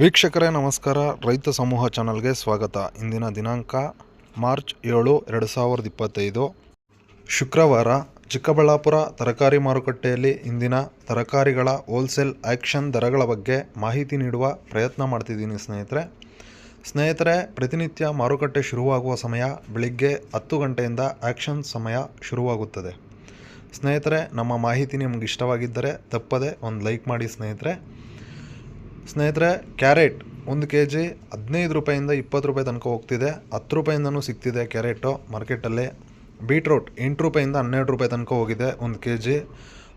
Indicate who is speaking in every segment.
Speaker 1: ವೀಕ್ಷಕರೇ ನಮಸ್ಕಾರ. ರೈತ ಸಮೂಹ ಚಾನಲ್ಗೆ ಸ್ವಾಗತ. ಇಂದಿನ ದಿನಾಂಕ ಮಾರ್ಚ್ 7, 2025 ಶುಕ್ರವಾರ. ಚಿಕ್ಕಬಳ್ಳಾಪುರ ತರಕಾರಿ ಮಾರುಕಟ್ಟೆಯಲ್ಲಿ ಇಂದಿನ ತರಕಾರಿಗಳ ಹೋಲ್ಸೇಲ್ ಆ್ಯಕ್ಷನ್ ದರಗಳ ಬಗ್ಗೆ ಮಾಹಿತಿ ನೀಡುವ ಪ್ರಯತ್ನ ಮಾಡ್ತಿದ್ದೀನಿ ಸ್ನೇಹಿತರೆ. ಪ್ರತಿನಿತ್ಯ ಮಾರುಕಟ್ಟೆ ಶುರುವಾಗುವ ಸಮಯ ಬೆಳಿಗ್ಗೆ 10 ಗಂಟೆಯಿಂದ ಆ್ಯಕ್ಷನ್ ಸಮಯ ಶುರುವಾಗುತ್ತದೆ. ಸ್ನೇಹಿತರೆ, ನಮ್ಮ ಮಾಹಿತಿ ನಿಮ್ಗೆ ಇಷ್ಟವಾಗಿದ್ದರೆ ತಪ್ಪದೆ ಒಂದು ಲೈಕ್ ಮಾಡಿ ಸ್ನೇಹಿತರೆ. ಕ್ಯಾರೆಟ್ 1 kg 15 ರೂಪಾಯಿಂದ 20 ರೂಪಾಯಿ ತನಕ ಹೋಗ್ತಿದೆ. 10 ರೂಪಾಯಿಂದನೂ ಸಿಗ್ತಿದೆ ಕ್ಯಾರೆಟು ಮಾರ್ಕೆಟಲ್ಲಿ. ಬೀಟ್ರೂಟ್ 8 ರೂಪಾಯಿಂದ 12 ರೂಪಾಯಿ ತನಕ ಹೋಗಿದೆ 1 kg.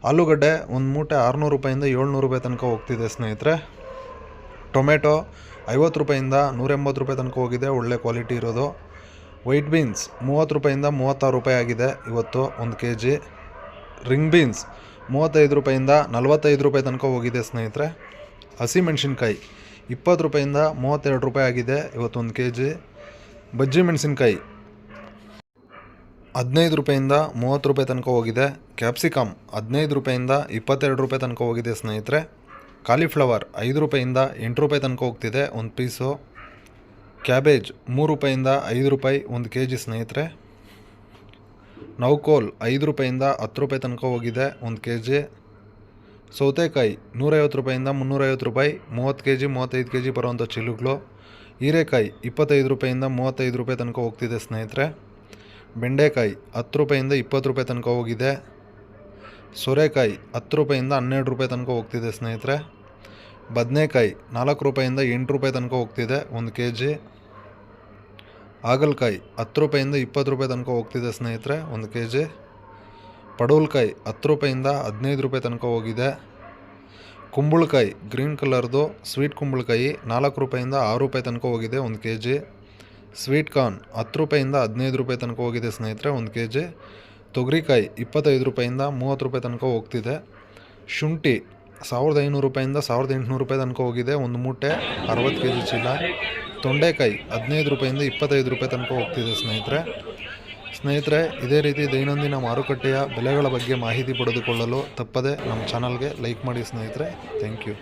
Speaker 1: ಆಲೂಗಡ್ಡೆ ಒಂದು ಮೂಟೆ 600 ರೂಪಾಯಿಂದ 700 ರೂಪಾಯಿ ತನಕ ಹೋಗ್ತಿದೆ ಸ್ನೇಹಿತರೆ. ಟೊಮೆಟೊ 50 ರೂಪಾಯಿಂದ 180 ರೂಪಾಯಿ ತನಕ ಹೋಗಿದೆ, ಒಳ್ಳೆ ಕ್ವಾಲಿಟಿ ಇರೋದು. ವೈಟ್ ಬೀನ್ಸ್ 30 ರೂಪಾಯಿಂದ 36 ರೂಪಾಯಿ ಆಗಿದೆ ಇವತ್ತು 1 kg. ರಿಂಗ್ ಬೀನ್ಸ್ 35 ರೂಪಾಯಿಂದ 45 ರೂಪಾಯಿ ತನಕ ಹೋಗಿದೆ ಸ್ನೇಹಿತರೆ. ಹಸಿಮೆಣಸಿನ್ಕಾಯಿ 20 ರೂಪಾಯಿಂದ 32 ರೂಪಾಯಿ ಆಗಿದೆ ಇವತ್ತು 1 kg. ಬಜ್ಜಿ ಮೆಣಸಿನ್ಕಾಯಿ 15 ರೂಪಾಯಿಂದ 30 ರೂಪಾಯಿ ತನಕ ಹೋಗಿದೆ. ಕ್ಯಾಪ್ಸಿಕಮ್ 15 ರೂಪಾಯಿಂದ 22 ರೂಪಾಯಿ ತನಕ ಹೋಗಿದೆ ಸ್ನೇಹಿತರೆ. ಕಾಲಿಫ್ಲವರ್ 5 ರೂಪಾಯಿಂದ 8 ರೂಪಾಯಿ ತನಕ ಹೋಗ್ತಿದೆ ಒಂದು ಪೀಸು. ಕ್ಯಾಬೇಜ್ 3 ರೂಪಾಯಿಂದ 5 ರೂಪಾಯಿ 1 kg ಸ್ನೇಹಿತರೆ. ನೌಕೋಲ್ 5 ರೂಪಾಯಿಂದ 10 ರೂಪಾಯಿ ತನಕ ಹೋಗಿದೆ 1 kg. ಸೌತೆಕಾಯಿ 150 ರೂಪಾಯಿಂದ 350 ರೂಪಾಯಿ 30 kg 35 kg ಬರುವಂಥ ಚಿಲ್ಲುಗಳು. ಹೀರೆಕಾಯಿ 25 ರೂಪಾಯಿಂದ 35 ರೂಪಾಯಿ ತನಕ ಹೋಗ್ತಿದೆ ಸ್ನೇಹಿತರೆ. ಬೆಂಡೆಕಾಯಿ 10 ರೂಪಾಯಿಂದ 20 ರೂಪಾಯಿ ತನಕ ಹೋಗಿದೆ. ಸೋರೆಕಾಯಿ 10 ರೂಪಾಯಿಂದ 12 ರೂಪಾಯಿ ತನಕ ಹೋಗ್ತಿದೆ ಸ್ನೇಹಿತರೆ. ಬದನೆಕಾಯಿ 4 ರೂಪಾಯಿಂದ 8 ರೂಪಾಯಿ ತನಕ ಹೋಗ್ತಿದೆ 1 kg. ಹಾಗಲಕಾಯಿ 10 ರೂಪಾಯಿಂದ 20 ರೂಪಾಯಿ ತನಕ ಹೋಗ್ತಿದೆ ಸ್ನೇಹಿತರೆ 1 kg. ಪಡವಲಕಾಯಿ 10 ರೂಪಾಯಿಂದ 15 ರೂಪಾಯಿ ತನಕ ಹೋಗಿದೆ. ಕುಂಬಳಕಾಯಿ ಗ್ರೀನ್ ಕಲರ್ದು ಸ್ವೀಟ್ ಕುಂಬಳಕಾಯಿ 4 ರೂಪಾಯಿಂದ 6 ರೂಪಾಯಿ ತನಕ ಹೋಗಿದೆ 1 kg. ಸ್ವೀಟ್ ಕಾರ್ನ್ 10 ರೂಪಾಯಿಂದ 15 ರೂಪಾಯಿ ತನಕ ಹೋಗಿದೆ ಸ್ನೇಹಿತರೆ 1 kg. ತೊಗರಿಕಾಯಿ 25 ರೂಪಾಯಿಂದ 30 ರೂಪಾಯಿ ತನಕ ಹೋಗ್ತಿದೆ. ಶುಂಠಿ 1500 ರೂಪಾಯಿಂದ 1800 ರೂಪಾಯಿ ತನಕ ಹೋಗಿದೆ ಒಂದು ಮೂಟೆ 60 kg ಚೀಲ. ತೊಂಡೆಕಾಯಿ 15 ರೂಪಾಯಿಂದ 25 ರೂಪಾಯಿ ತನಕ ಹೋಗ್ತಿದೆ ಸ್ನೇಹಿತರೆ. ಇದೇ ರೀತಿ ದೈನಂದಿನ ಮಾರುಕಟ್ಟೆಯ ಬೆಲೆಗಳ ಬಗ್ಗೆ ಮಾಹಿತಿ ಪಡೆದುಕೊಳ್ಳಲು ತಪ್ಪದೆ ನಮ್ಮ ಚಾನಲ್ಗೆ ಲೈಕ್ ಮಾಡಿ ಸ್ನೇಹಿತರೆ. Thank you.